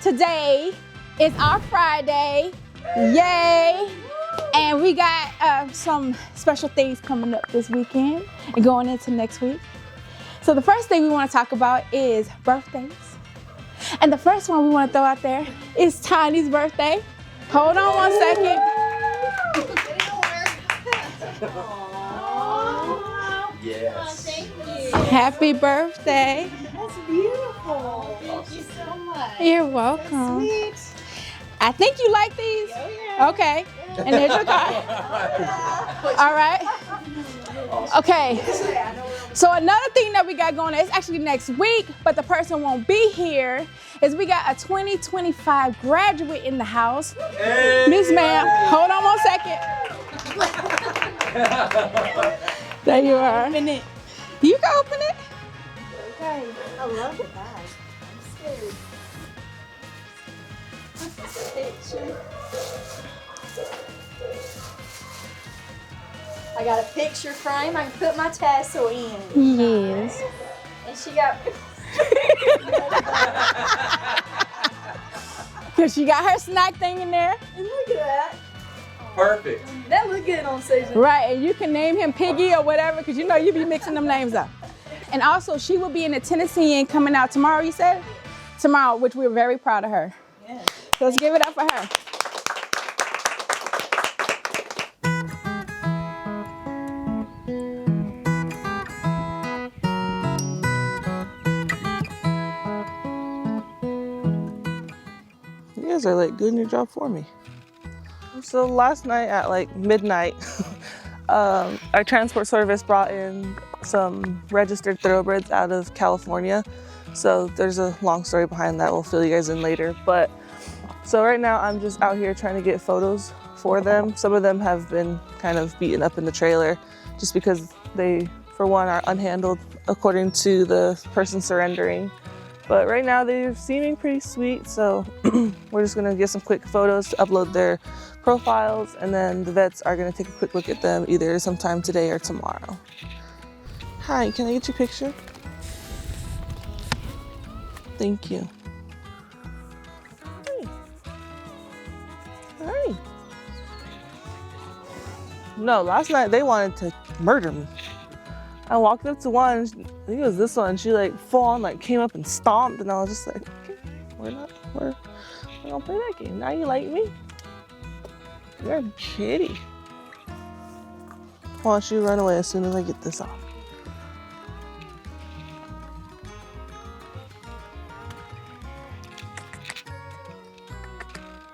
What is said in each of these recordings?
today is our Friday. Yay! And we got some special things coming up this weekend and going into next week. So the first thing we want to talk about is birthdays. And the first one we want to throw out there is Tiny's birthday. Hold on one second. Yes. Thank you. Happy birthday. That's beautiful. Thank you so much. You're welcome. Sweet. I think you like these. Oh, yeah. Okay. And there's your card. All right. Okay. So another thing that we got going on, it's actually next week, but the person won't be here, is we got a 2025 graduate in the house. Hey. Miss Ma'am, hold on one second. There you are. Open it. You can open it. Okay. I love the bag. I'm scared. Picture. I got a picture frame I can put my tassel in. Yes. And she got. Because she got her snack thing in there. And look at that. Perfect. That look good on Susan. Right, and you can name him Piggy or whatever, because you know you be mixing them names up. And also, she will be in the Tennessee and coming out tomorrow, you said? Tomorrow, which we're very proud of her. Yes. So let's give it up for her. You guys are like doing your job for me. So last night at like midnight, our transport service brought in some registered thoroughbreds out of California. So there's a long story behind that. We'll fill you guys in later. But so right now I'm just out here trying to get photos for them. Some of them have been kind of beaten up in the trailer just because they, for one, are unhandled according to the person surrendering. But right now they're seeming pretty sweet, so we're just gonna get some quick photos to upload their profiles, and then the vets are gonna take a quick look at them either sometime today or tomorrow. Hi, can I get your picture? Thank you. Hi. Hi. No, last night they wanted to murder me. I walked up to one, I think it was this one, she like full on like came up and stomped, and I was just like, okay, we're gonna play that game. Now you like me? You're a kitty. Why don't you run away as soon as I get this off?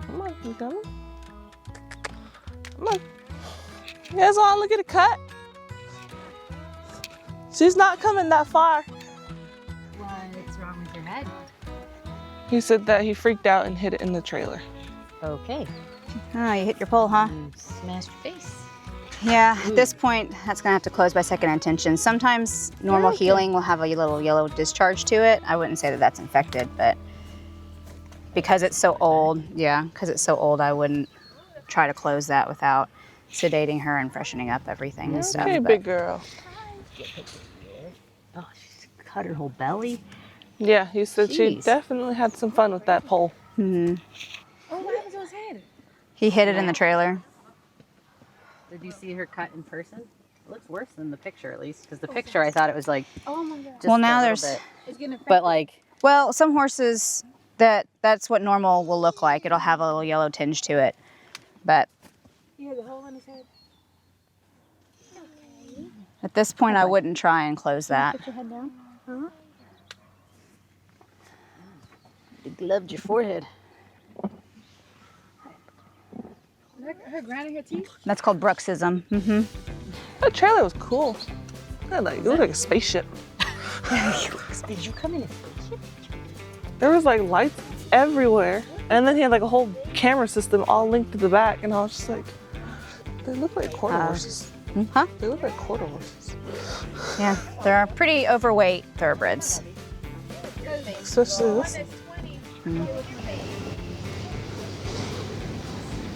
Come on, you coming? Come on. You guys wanna look at a cut? She's not coming that far. What's wrong with your head? He said that he freaked out and hit it in the trailer. Okay. Oh, you hit your pole, huh? You smashed your face. Yeah, at this point, that's gonna have to close by second intention. Sometimes normal healing will have a little yellow discharge to it. I wouldn't say that that's infected, but because it's so old, I wouldn't try to close that without sedating her and freshening up everything and stuff. Okay, but- big girl. Oh, she's cut her whole belly. Yeah, he said she Jeez. definitely had some fun with that pole. Mhm. Oh, what happened to his head? He hit it in the trailer. Did you see her cut in person? It looks worse than the picture, at least. Because the picture, I thought it was like Oh my God. just Well, now a little there's- bit. It's getting infected. But like, Well, some horses, that's what normal will look like. It'll have a little yellow tinge to it. But He has a hole in his head. at this point, I wouldn't try and close that. Put your head down. Huh? it gloved your forehead. Her grinding her teeth. That's called bruxism. Mm-hmm. That trailer was cool. It looked like a spaceship. Did you come in? There was like lights everywhere. And then he had like a whole camera system all linked to the back, and I was just like, they look like quarter horses. Huh? They look like quarter horses. Yeah, they're pretty overweight thoroughbreds. Especially this.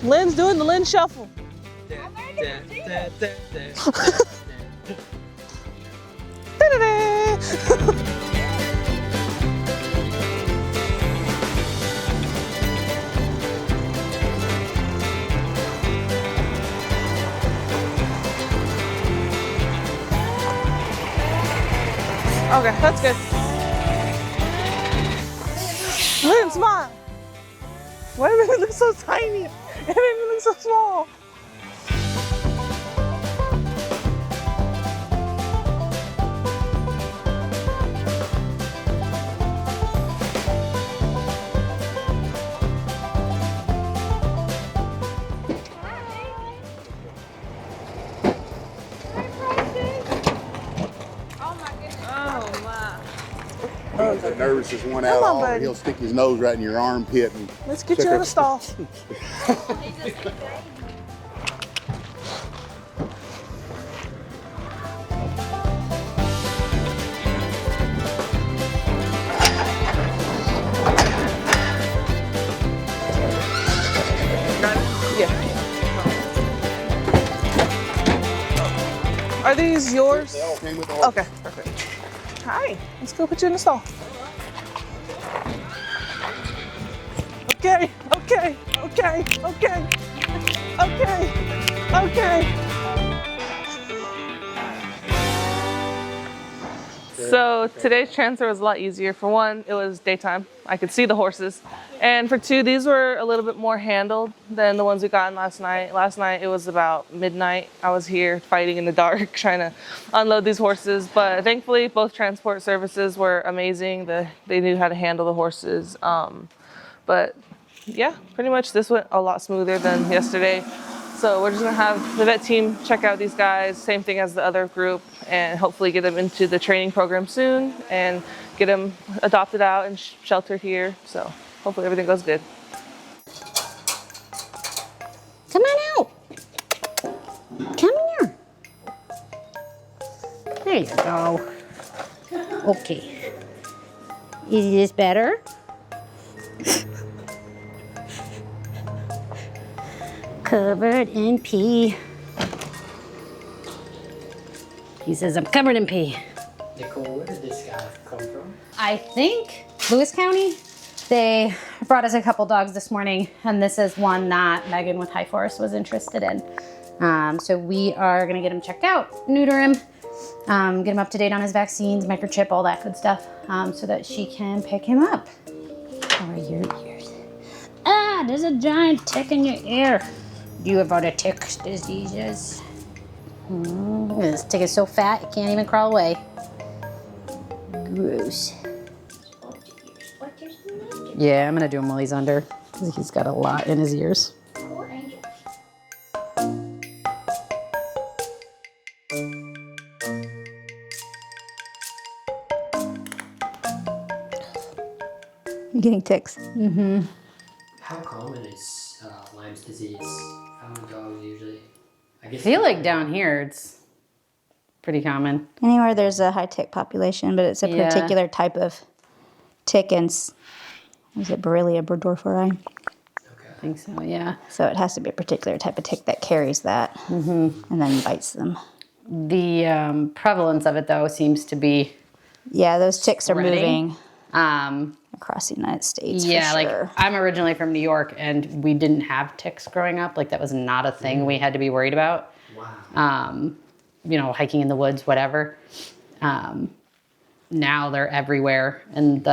Lynn's doing the Lynn shuffle. Okay, that's good. Lynn, smile. Why do they look so tiny? It made me look so small. He's the nervousest one out of all. buddy. He'll stick his nose right in your armpit and Let's get check you in up- a stall. Yeah. Are these yours? They all came with the horse. Okay, perfect. Hi, let's go put you in the stall. Okay, okay, okay, okay, okay, okay. So today's transfer was a lot easier. For one, it was daytime. I could see the horses. And for two, these were a little bit more handled than the ones we got in last night. Last night, it was about midnight. I was here fighting in the dark, trying to unload these horses. But thankfully, both transport services were amazing. They knew how to handle the horses. But yeah, pretty much this went a lot smoother than yesterday. So we're just gonna have the vet team check out these guys, same thing as the other group, and hopefully get them into the training program soon and get them adopted out and sheltered here. So hopefully everything goes good. Come on out. Come here. There you go. Okay. Is this better? Covered in pee. He says, I'm covered in pee. Nicole, where did this guy come from? I think Lewis County. They brought us a couple dogs this morning, and this is one that Megan with High Forest was interested in. So we are gonna get him checked out, neuter him, get him up to date on his vaccines, microchip, all that good stuff, so that she can pick him up. How are your ears? Ah, there's a giant tick in your ear. Do you have other tick diseases? This tick is so fat, it can't even crawl away. Gross. Yeah, I'm gonna do him while he's under, because he's got a lot in his ears. You're getting ticks. Mm-hmm. How common is Lyme's disease found in dogs usually? I I guess feel like down here it's pretty common. Anywhere there's a high tick population, but it's a Yeah. particular type of tick, and is it Borrelia burgdorferi? Okay. I think so, yeah. So it has to be a particular type of tick that carries that and then bites them. The prevalence of it though seems to be Yeah, those ticks are spreading. moving across the United States. Yeah, for like sure. I'm originally from New York and we didn't have ticks growing up. Like that was not a thing we had to be worried about. Wow. You know, hiking in the woods, whatever. Now they're everywhere, and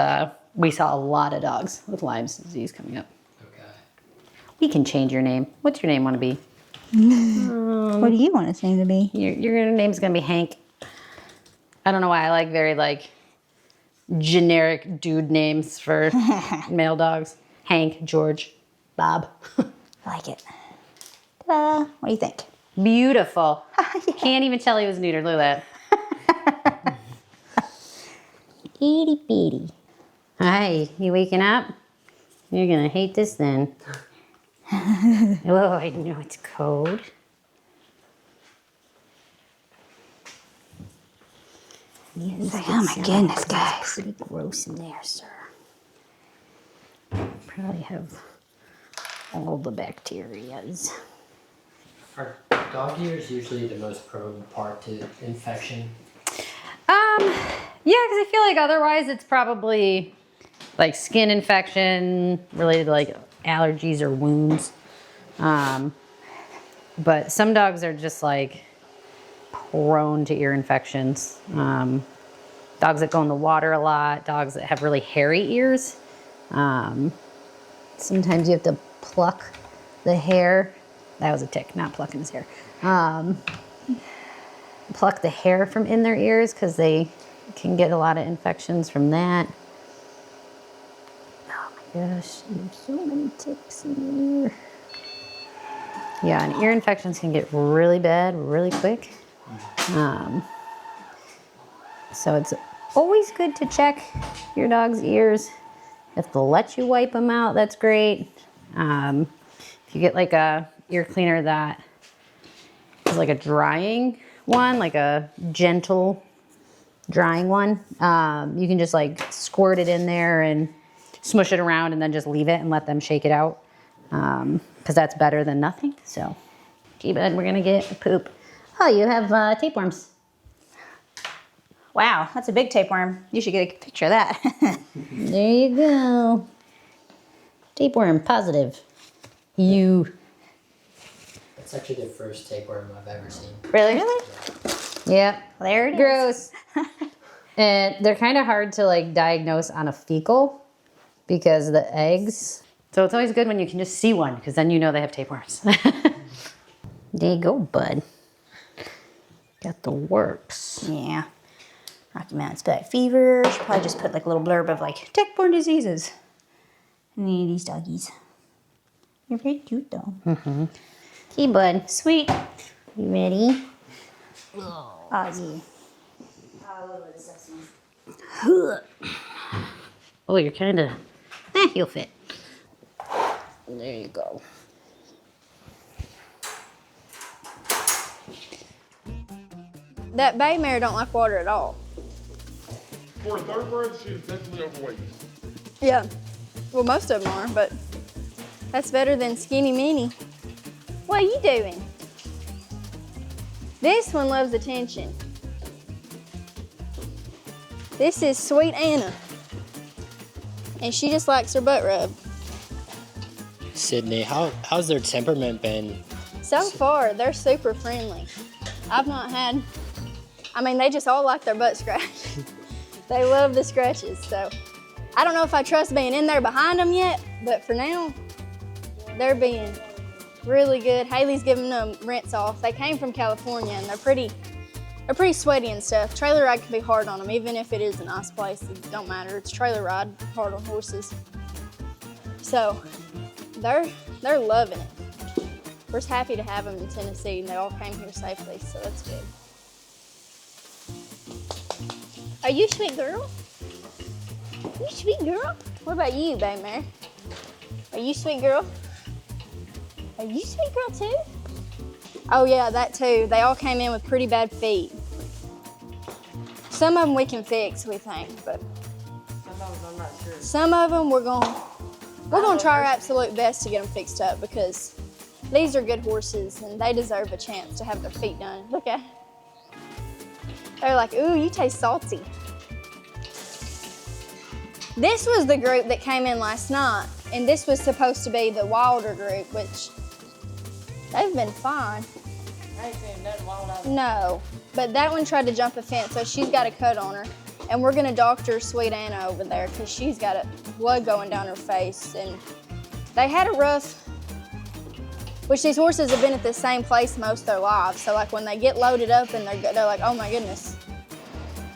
we saw a lot of dogs with Lyme's disease coming up. Okay. We can change your name. What's your name want to be? What do you want its name to be? Your name's gonna be Hank. I don't know why I like very like generic dude names for male dogs. Hank, George, Bob. I like it. Ta-da. What do you think? Beautiful. Can't even tell he was neutered. Look at that. Itty bitty. Hi, you waking up? You're gonna hate this then. Oh, I know it's cold. It's like, oh my goodness, guys. Pretty gross in there, sir. Probably have all the bacterias. Are dog ears usually the most prone part to infection? Yeah, because I feel like otherwise it's probably like skin infection related to like allergies or wounds. But some dogs are just like prone to ear infections. dogs that go in the water a lot, dogs that have really hairy ears. Sometimes you have to pluck the hair. That was a tick, not plucking his hair. Pluck the hair from in their ears because they can get a lot of infections from that. Oh my gosh, there's so many ticks in here. Yeah, and ear infections can get really bad really quick. So it's always good to check your dog's ears. If they'll let you wipe them out, that's great. If you get like a ear cleaner that is like a drying one, like a gentle drying one, you can just like squirt it in there and smush it around and then just leave it and let them shake it out. Because that's better than nothing. So, gee, bud, we're gonna get a poop. Oh, you have tapeworms. Wow, that's a big tapeworm. You should get a picture of that. There you go. Tapeworm positive. You. It's actually the first tapeworm I've ever seen. Really? Yep. There it is. Gross. And they're kind of hard to like diagnose on a fecal because the eggs. So it's always good when you can just see one because then you know they have tapeworms. There you go, bud. Got the works. Yeah. Rocky Mountain spotted fever. Should probably just put like a little blurb of like tick-borne diseases. And these doggies. You're very cute though. Mm-hmm. Okay, bud. Sweet. You ready? Oh, yeah. Oh, you're kind of. You'll fit. There you go. That bay mare don't like water at all. For a thoroughbred, she is definitely overweight. Yeah, well, most of them are, but that's better than skinny mini. What are you doing? This one loves attention. This is Sweet Anna, and she just likes her butt rubbed. Cydney, how's their temperament been? So far, they're super friendly. I've not had, I mean, they just all like their butt scratched. They love the scratches, so I don't know if I trust being in there behind them yet, but for now, they're being really good. Haley's giving them rinse off. They came from California and they're pretty sweaty and stuff. Trailer ride can be hard on them, even if it is a nice place. It don't matter. It's trailer ride, hard on horses. So they're loving it. We're just happy to have them in Tennessee, and they all came here safely, so that's good. Are you a sweet girl? You sweet girl? What about you, baby mare? Are you a sweet girl? Are you a sweet girl too? Oh yeah, that too. They all came in with pretty bad feet. Some of them we can fix, we think, but Some of them I'm not sure. some of them we're gonna try our absolute best to get them fixed up because these are good horses and they deserve a chance to have their feet done. Look at it. They're like, ooh, you taste salty. This was the group that came in last night, and this was supposed to be the wilder group, which they've been fine. I ain't seen nothing wild out. No, but that one tried to jump a fence, so she's got a cut on her. And we're gonna doctor Sweet Anna over there because she's got a blood going down her face. And they had a rough, which these horses have been at the same place most of their lives. So like when they get loaded up and they're like, oh my goodness.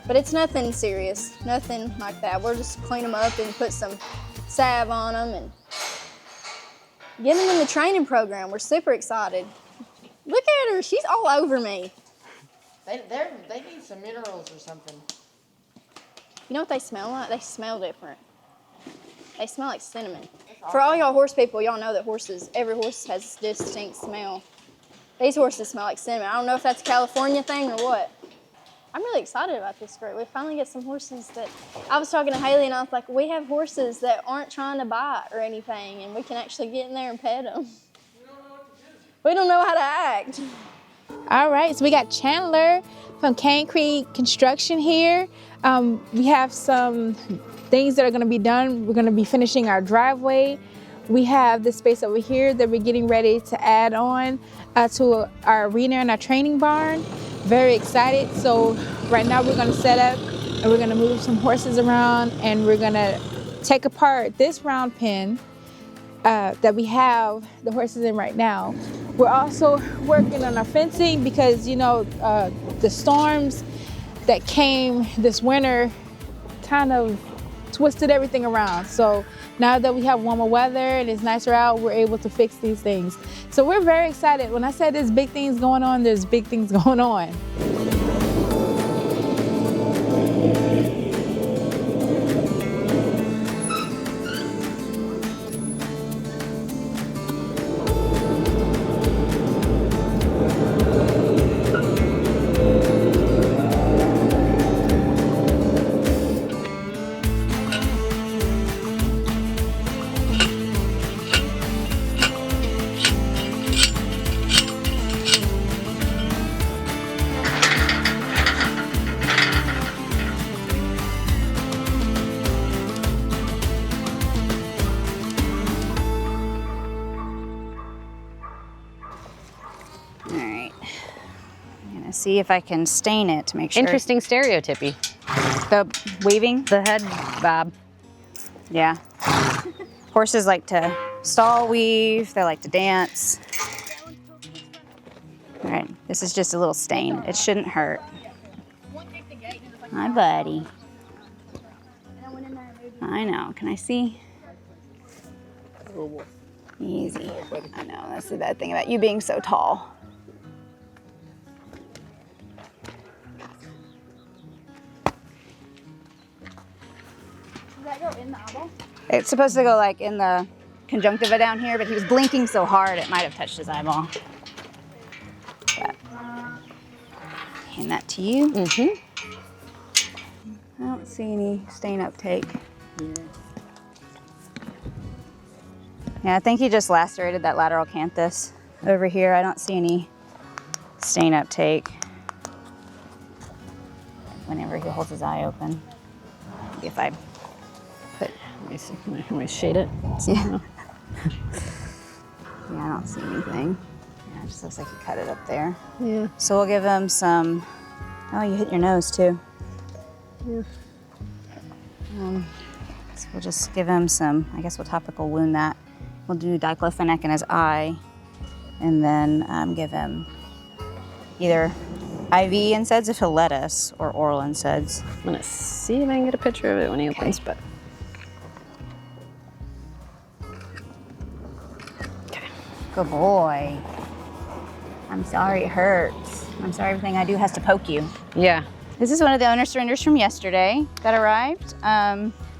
But it's nothing serious, nothing like that. We'll just clean them up and put some salve on them and get them in the training program. We're super excited. Look at her, she's all over me. They need some minerals or something. You know what they smell like? They smell different. They smell like cinnamon. For all y'all horse people, y'all know that every horse has a distinct smell. These horses smell like cinnamon. I don't know if that's a California thing or what. I'm really excited about this group. We finally get some horses that, I was talking to Haley and I was like, we have horses that aren't trying to bite or anything and we can actually get in there and pet them. We don't know how to act. All right, so we got Chandler from Cane Creek Construction here. We have some things that are gonna be done. We're gonna be finishing our driveway. We have this space over here that we're getting ready to add on to our arena and our training barn. Very excited. So right now we're gonna set up and we're gonna move some horses around, and we're gonna take apart this round pen that we have the horses in right now. We're also working on our fencing because, you know, the storms that came this winter kind of twisted everything around. So now that we have warmer weather and it's nicer out, we're able to fix these things. So we're very excited. When I said there's big things going on, there's big things going on. See if I can stain it to make sure. Interesting stereotypy. The weaving? The head bob. Yeah. Horses like to stall weave, they like to dance. All right, this is just a little stain. It shouldn't hurt. Hi, buddy. I know, can I see? Easy. I know, that's the bad thing about you being so tall. It's supposed to go like in the conjunctiva down here, but he was blinking so hard it might have touched his eyeball. But, hand that to you. I don't see any stain uptake. Yeah, I think he just lacerated that lateral canthus over here. I don't see any stain uptake whenever he holds his eye open. Maybe if I put, Let me see. Can we shade it? yeah. Yeah, I don't see anything. Yeah, it just looks like you cut it up there. Yeah. So we'll give him some, oh, you hit your nose too. Yeah. So we'll just give him some, I guess we'll topical wound that. We'll do diclofenac in his eye, and then give him either IV NSAIDs if he'll let us, or oral NSAIDs. I'm gonna see if I can get a picture of it when he opens, but. Good boy. I'm sorry it hurts. I'm sorry everything I do has to poke you. Yeah. This is one of the owner surrenders from yesterday that arrived.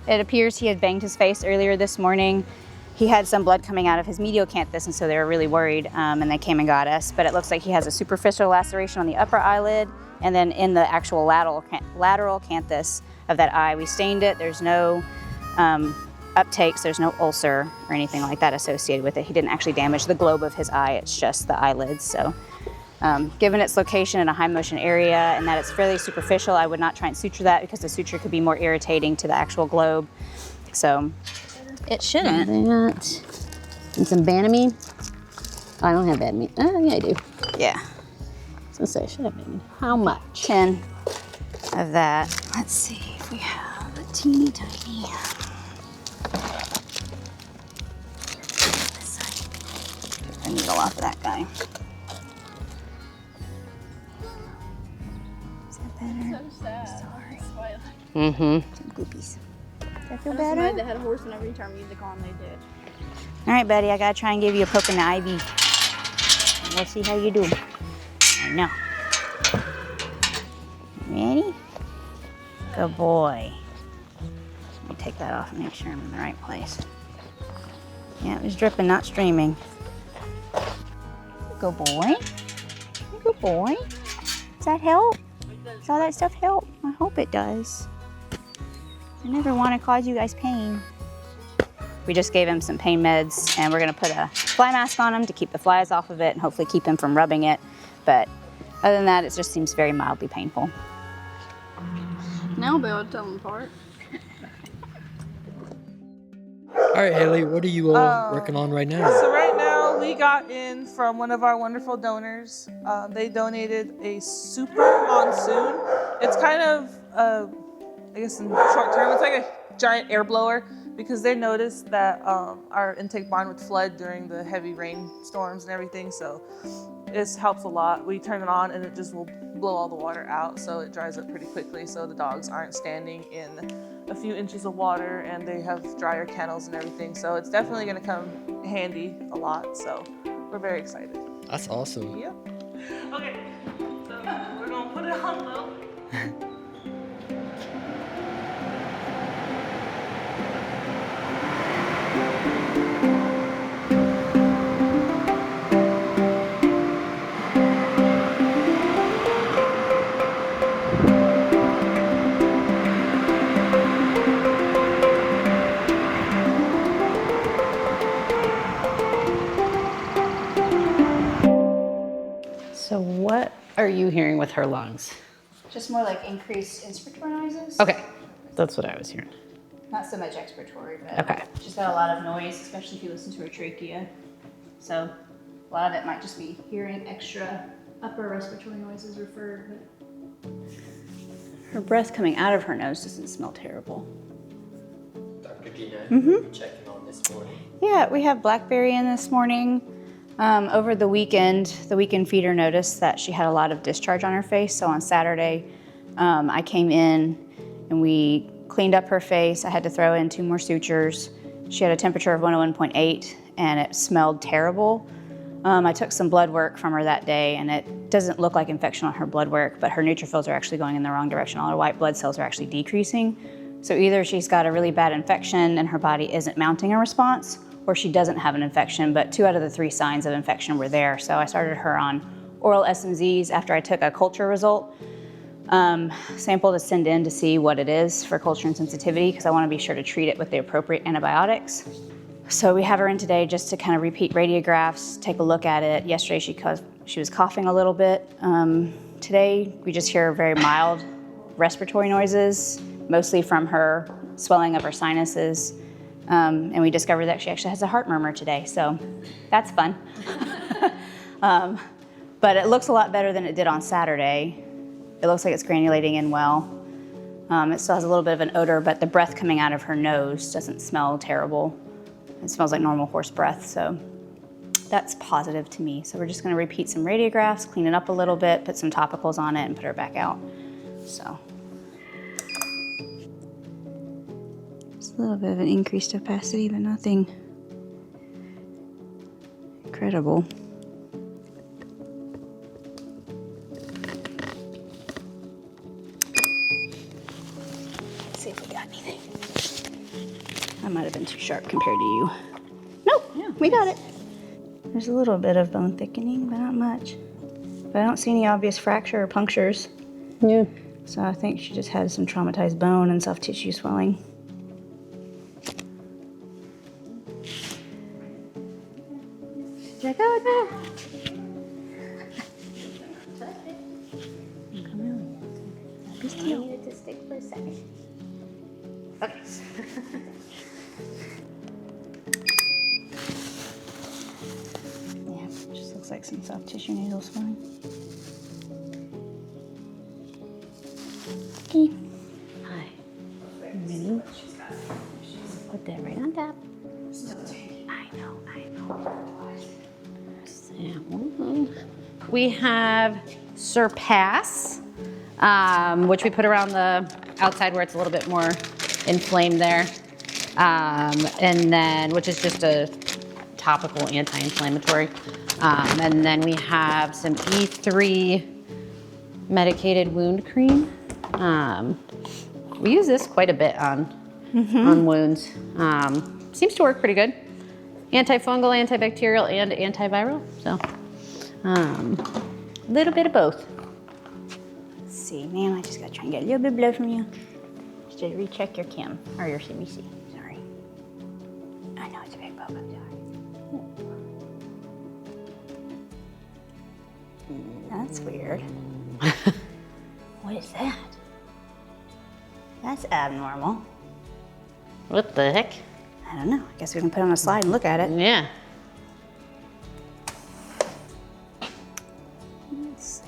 It appears he had banged his face earlier this morning. He had some blood coming out of his medial canthus, and so they were really worried, and they came and got us. But it looks like he has a superficial laceration on the upper eyelid, and then in the actual lateral canthus of that eye. We stained it. There's no uptakes, there's no ulcer or anything like that associated with it. He didn't actually damage the globe of his eye, it's just the eyelids. So given its location in a high motion area and that it's fairly superficial, I would not try and suture that because the suture could be more irritating to the actual globe. So it shouldn't. That. And some Banamine. I don't have Banamine. Yeah, I do. Yeah. I was gonna say, I should have Banamine. How much? 10 of that. Let's see if we have a teeny tiny. Get the needle off of that guy. Is that better? So sad. Sorry. Mm-hmm. Some goopies. Does that feel Somebody better? that had a horse and every time music on, they did. All right, buddy, I gotta try and give you a poke in the IV. We'll see how you do. I know. Ready? Good boy. Let me take that off and make sure I'm in the right place. Yeah, it was dripping, not streaming. Good boy. Good boy. Does that help? Does all that stuff help? I hope it does. I never want to cause you guys pain. We just gave him some pain meds, and we're gonna put a fly mask on him to keep the flies off of it and hopefully keep him from rubbing it. But other than that, it just seems very mildly painful. Now I'll be able to tell them apart. All right, Haley, what are you all working on right now? So right now we got in from one of our wonderful donors. They donated a super monsoon. It's kind of I guess in short term, it's like a giant air blower because they noticed that our intake barn would flood during the heavy rainstorms and everything. So it helps a lot. We turn it on and it just will blow all the water out, so it dries up pretty quickly, so the dogs aren't standing in a few inches of water, and they have drier kennels and everything. So it's definitely going to come handy a lot. So we're very excited. That's awesome. Yep. Okay, so we're gonna put it on low. So what are you hearing with her lungs? Just more like increased inspiratory noises. Okay, that's what I was hearing. Not so much expiratory, but Okay. she's got a lot of noise, especially if you listen to her trachea. So a lot of it might just be hearing extra upper respiratory noises referred, but her breath coming out of her nose doesn't smell terrible. Dr. Dina, Mhm. checking on this morning. Yeah, we have Blackberry in this morning. Over the weekend feeder noticed that she had a lot of discharge on her face. So on Saturday, I came in and we cleaned up her face. I had to throw in 2 more sutures. She had a temperature of 101.8 and it smelled terrible. I took some blood work from her that day and it doesn't look like infection on her blood work, but her neutrophils are actually going in the wrong direction. All her white blood cells are actually decreasing. So either she's got a really bad infection and her body isn't mounting a response, or she doesn't have an infection, but 2 out of the 3 signs of infection were there. So I started her on oral SMZs after I took a culture result sample to send in to see what it is for culture and sensitivity, because I want to be sure to treat it with the appropriate antibiotics. So we have her in today just to kind of repeat radiographs, take a look at it. Yesterday she was coughing a little bit. Today we just hear very mild respiratory noises, mostly from her swelling of her sinuses. And we discovered that she actually has a heart murmur today, so that's fun. But it looks a lot better than it did on Saturday. It looks like it's granulating in well. It still has a little bit of an odor, but the breath coming out of her nose doesn't smell terrible. It smells like normal horse breath, so that's positive to me. So we're just gonna repeat some radiographs, clean it up a little bit, put some topicals on it, and put her back out. So. A little bit of an increased opacity, but nothing incredible. Let's see if we got anything. I might have been too sharp compared to you. Nope, yeah, we got it. There's a little bit of bone thickening, but not much. But I don't see any obvious fracture or punctures. Yeah. So I think she just had some traumatized bone and soft tissue swelling. Check out now. Come on. Be still. I need it to stick for a second. Okay. Yeah, just looks like some soft tissue nasal swelling. Okay. Hi. Minnie. Put that right on top. I know. We have Surpass, which we put around the outside where it's a little bit more inflamed there. And then, which is just a topical anti-inflammatory. And then we have some E3 medicated wound cream. We use this quite a bit on wounds. Seems to work pretty good. Antifungal, antibacterial, and antiviral. So, a little bit of both. Let's see, ma'am, I just gotta try and get a little bit of blood from you. Just to recheck your chem, or your CBC, sorry. I know it's a big bug, I'm sorry. That's weird. What is that? That's abnormal. What the heck? I don't know. I guess we can put it on a slide and look at it. Yeah. Let's see.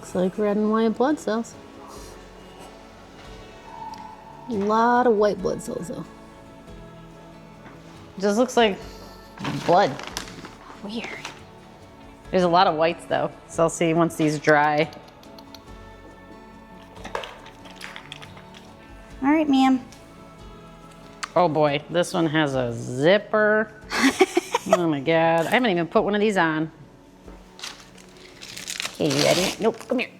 Looks like red and white blood cells. A lot of white blood cells though. Just looks like blood. Weird. There's a lot of whites though, so I'll see once these dry. All right, ma'am. Oh boy, this one has a zipper. Oh my God, I haven't even put one of these on. Okay, you ready? Nope, come here.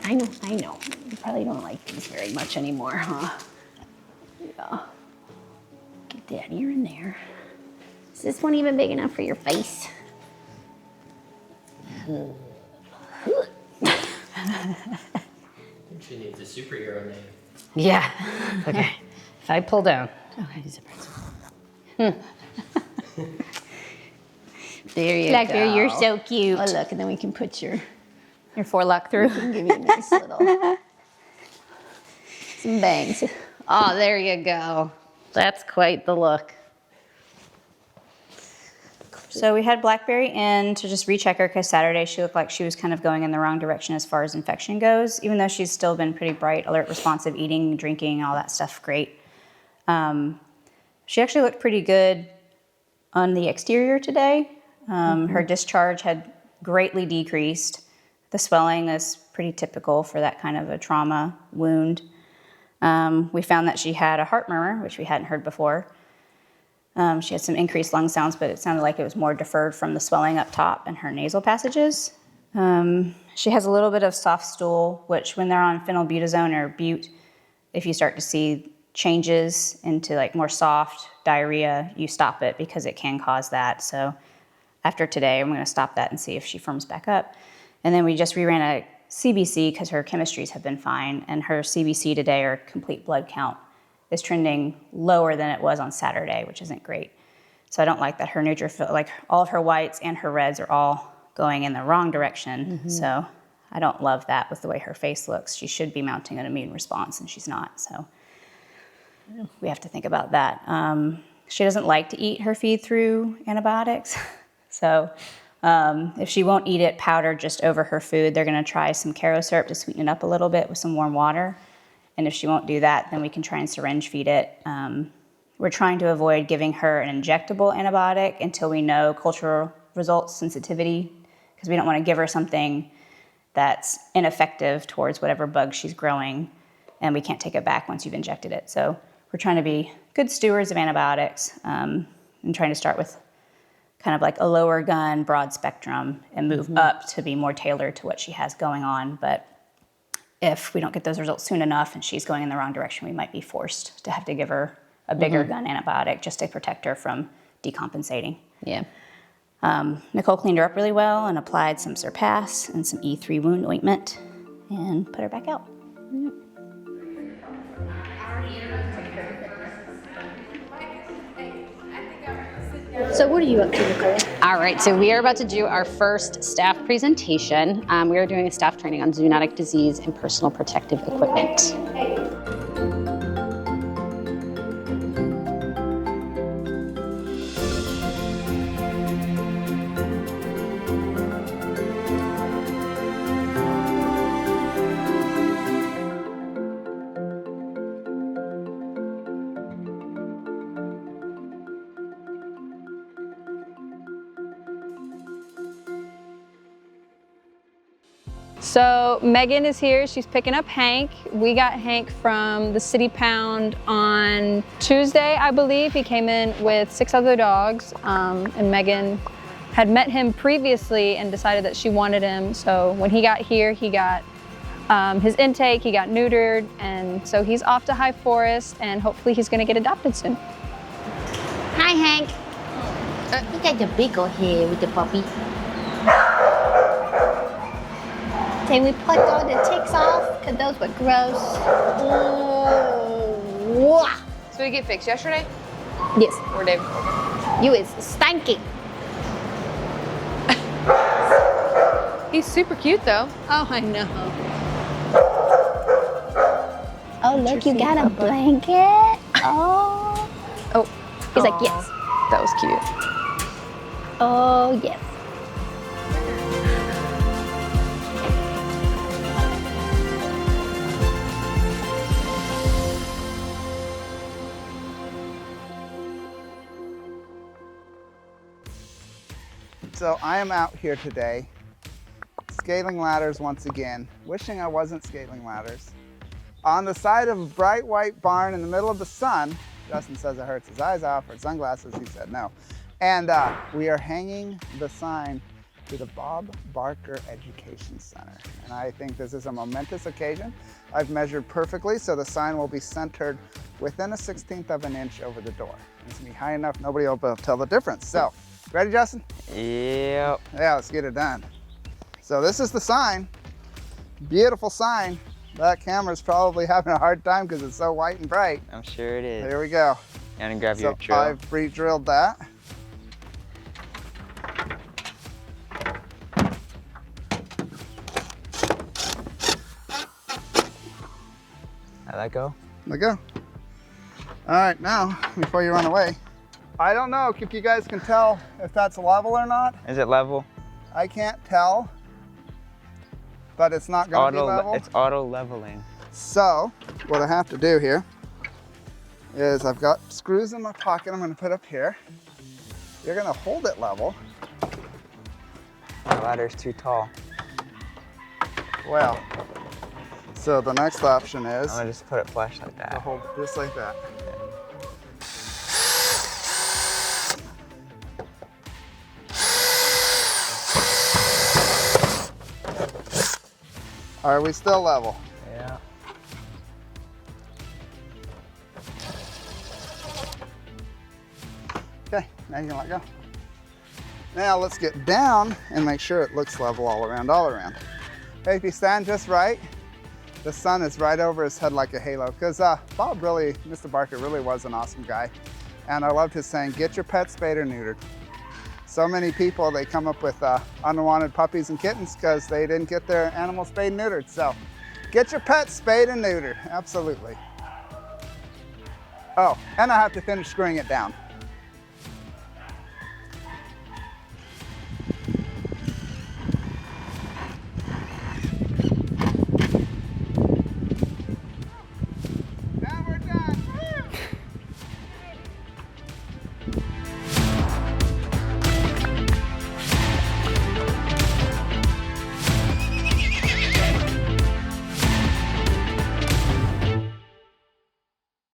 I know. You probably don't like these very much anymore, huh? Yeah. Get that ear in there. Is this one even big enough for your face? She needs a superhero name. Yeah. Okay. If I pull down. Okay, there you Blackberry, go. you're so cute. Oh look, and then we can put your forelock through. give you a nice little some bangs. Oh, there you go. That's quite the look. So we had Blackberry in to just recheck her because Saturday she looked like she was kind of going in the wrong direction as far as infection goes, even though she's still been pretty bright, alert, responsive, eating, drinking, all that stuff, great. She actually looked pretty good on the exterior today. Her discharge had greatly decreased. The swelling is pretty typical for that kind of a trauma wound. We found that she had a heart murmur, which we hadn't heard before. She had some increased lung sounds, but it sounded like it was more deferred from the swelling up top and her nasal passages. She has a little bit of soft stool, which when they're on phenylbutazone or bute, if you start to see changes into like more soft diarrhea, you stop it because it can cause that. So after today, I'm gonna stop that and see if she firms back up. And then we just reran a CBC because her chemistries have been fine, and her CBC today, or complete blood count, is trending lower than it was on Saturday, which isn't great. So I don't like that her neutrophil, like all of her whites and her reds are all going in the wrong direction. So I don't love that with the way her face looks. She should be mounting an immune response and she's not. So we have to think about that. She doesn't like to eat her feed through antibiotics. So if she won't eat it powdered just over her food, they're gonna try some Caro syrup to sweeten it up a little bit with some warm water. And if she won't do that, then we can try and syringe feed it. We're trying to avoid giving her an injectable antibiotic until we know cultural results sensitivity, because we don't want to give her something that's ineffective towards whatever bug she's growing, and we can't take it back once you've injected it. So we're trying to be good stewards of antibiotics and trying to start with kind of like a lower gun, broad spectrum, and move up to be more tailored to what she has going on. But if we don't get those results soon enough and she's going in the wrong direction, we might be forced to have to give her a bigger gun antibiotic just to protect her from decompensating. Yeah. Nicole cleaned her up really well and applied some Surpass and some E3 wound ointment and put her back out. So what are you up to, Nicole? All right, so we are about to do our first staff presentation. We are doing a staff training on zoonotic disease and personal protective equipment. So Megan is here, she's picking up Hank. We got Hank from the City Pound on Tuesday, I believe. He came in with 6 other dogs, and Megan had met him previously and decided that she wanted him. So when he got here, he got his intake, he got neutered, and so he's off to High Forest, and hopefully he's gonna get adopted soon. Hi, Hank. You got the big old head with the puppy. Can we pluck all the ticks off? Because those were gross. So did you get fixed yesterday? Yes. Or Dave? You is stinking. He's super cute though. Oh, I know. Oh, look, you got a blanket. Oh. Oh. He's like, yes. That was cute. Oh, yes. So I am out here today, scaling ladders once again, wishing I wasn't scaling ladders. On the side of a bright white barn in the middle of the sun. Justin says it hurts his eyes out for sunglasses, he said no. And we are hanging the sign to the Bob Barker Education Center. And I think this is a momentous occasion. I've measured perfectly, so the sign will be centered within 1/16 of an inch over the door. It's gonna be high enough, nobody will be able to tell the difference. So, ready, Justin? Yep. Yeah, let's get it done. So this is the sign, beautiful sign. That camera's probably having a hard time because it's so white and bright. I'm sure it is. Here we go. You want to grab So your drill? I've pre-drilled that. Let go. Let go. All right, now, before you run away, I don't know if you guys can tell if that's level or not. Is it level? I can't tell, but it's not going to be level. It's auto leveling. So, what I have to do here is I've got screws in my pocket I'm going to put up here. You're going to hold it level. The ladder's too tall. Well, so the next option is I'm gonna just put it flush like that. to hold it just like that. Are we still level? Yeah. Okay, now you can let go. Now let's get down and make sure it looks level all around, Okay, if you stand just right, the sun is right over his head like a halo. Because Bob really, Mr. Barker really was an awesome guy. And I loved his saying, get your pet spayed or neutered. So many people, they come up with unwanted puppies and kittens because they didn't get their animal spayed and neutered. So get your pet spayed and neutered, absolutely. Oh, and I have to finish screwing it down.